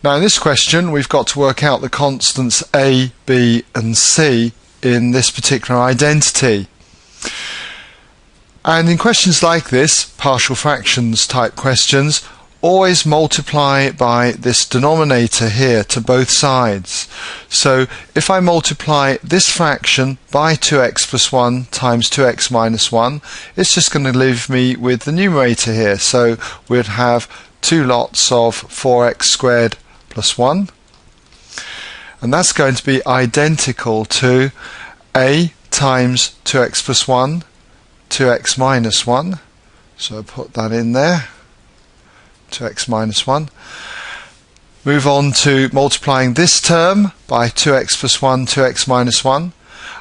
Now in this question we've got to work out the constants a, b and c in this particular identity. And in questions like this, partial fractions type questions, always multiply by this denominator here to both sides. So if I multiply this fraction by 2x plus 1 times 2x minus 1, it's just going to leave me with the numerator here. So we'd have two lots of 4x squared plus 1, and that's going to be identical to a times 2x plus 1, 2x minus 1. So I'll put that in there, 2x minus 1. Move on to multiplying this term by 2x plus 1, 2x minus 1,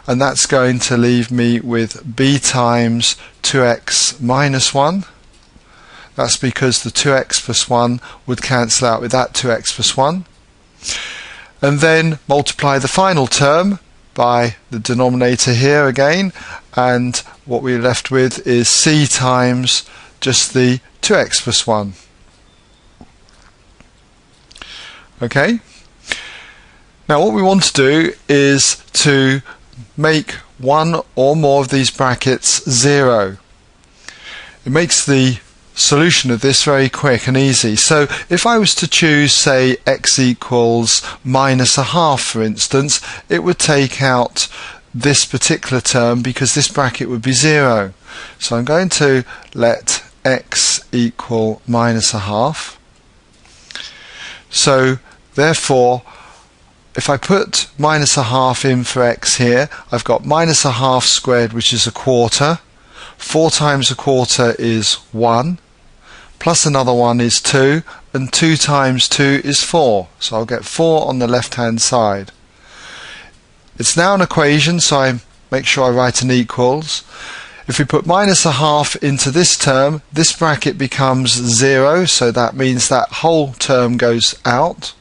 and that's going to leave me with b times 2x minus 1. That's because the 2x plus 1 would cancel out with that 2x plus 1. And then multiply the final term by the denominator here again, and what we're left with is c times just the 2x plus 1. Okay? Now what we want to do is to make one or more of these brackets 0. It makes the solution of this very quick and easy. So if I was to choose, say, x equals minus a half, for instance, it would take out this particular term because this bracket would be 0. So I'm going to let x equal minus a half. So therefore, if I put minus a half in for x here, I've got minus a half squared, which is a quarter. 4 times a quarter is 1. Plus another 1 is 2, and 2 times 2 is 4. So I'll get 4 on the left hand side. It's now an equation, so I make sure I write an equals. If we put minus a half into this term, this bracket becomes 0, so that means that whole term goes out.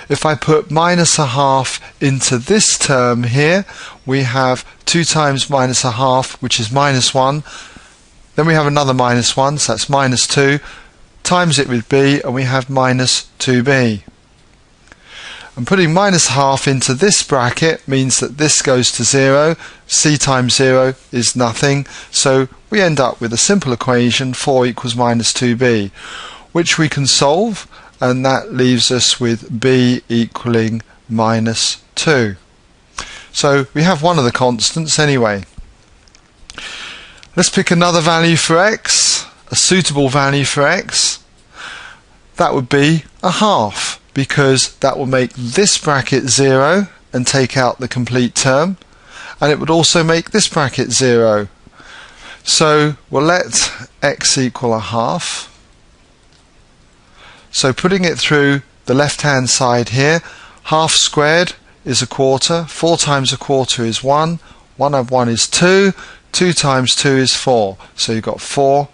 If I put minus a half into this term here, we have 2 times minus a half, which is minus 1. Then we have another minus 1, so that's minus 2, times it with b, and we have minus 2b. And putting minus half into this bracket means that this goes to 0, c times 0 is nothing, so we end up with a simple equation, 4 equals minus 2b, which we can solve, and that leaves us with b equaling minus 2. So we have one of the constants anyway. Let's pick another value for x, a suitable value for x. That would be a half, because that will make this bracket 0 and take out the complete term, and it would also make this bracket 0. So we'll let x equal a half. So putting it through the left hand side here, half squared is a quarter, 4 times a quarter is 1, 1 over 1 is 2, 2 times 2 is 4. So you've got 4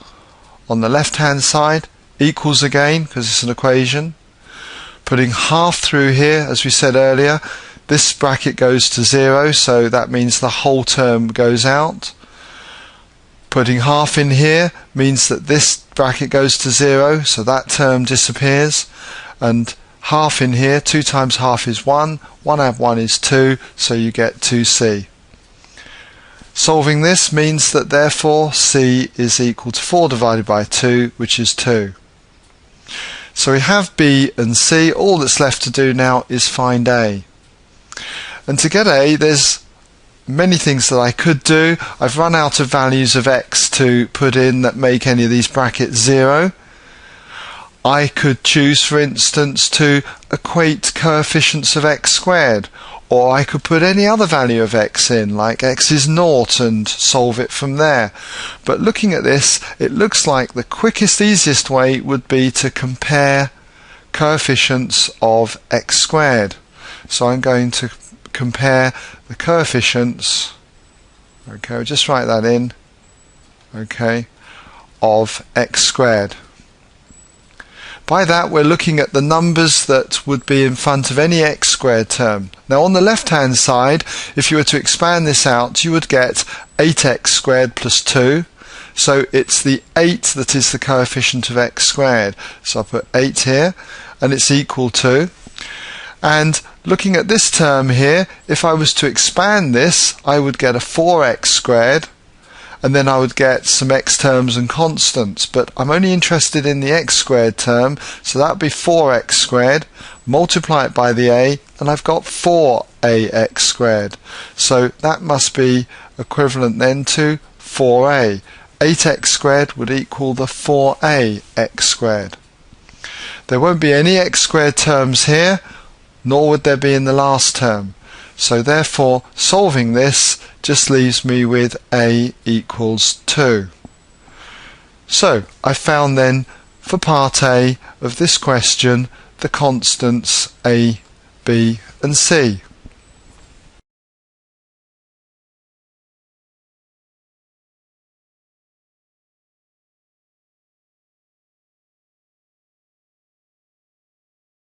on the left hand side, equals again because it's an equation. Putting half through here, as we said earlier, this bracket goes to 0, so that means the whole term goes out. Putting half in here means that this bracket goes to 0, so that term disappears. And half in here, 2 times half is 1, 1 over 1 is 2, so you get 2c. Solving this means that therefore c is equal to 4 divided by 2, which is 2. So we have b and c. All that's left to do now is find a. And to get a, there's many things that I could do. I've run out of values of x to put in that make any of these brackets 0. I could choose, for instance, to equate coefficients of x squared, or I could put any other value of x in, like x is 0, and solve it from there. But looking at this, it looks like the quickest, easiest way would be to compare coefficients of x squared. So I'm going to compare the coefficients, okay, I'll just write that in, okay, of x squared. By that we're looking at the numbers that would be in front of any x squared term. Now on the left hand side, if you were to expand this out, you would get 8x squared plus 2. So it's the 8 that is the coefficient of x squared. So I'll put 8 here, and it's equal to. And looking at this term here, if I was to expand this, I would get a 4x squared, and then I would get some x terms and constants, but I'm only interested in the x squared term, so that would be 4x squared, multiply it by the a, and I've got 4ax squared. So that must be equivalent then to 4a. 8x squared would equal the 4ax squared. There won't be any x squared terms here, nor would there be in the last term. So therefore, solving this just leaves me with a equals 2. So I found then, for part A of this question, the constants a, b and c.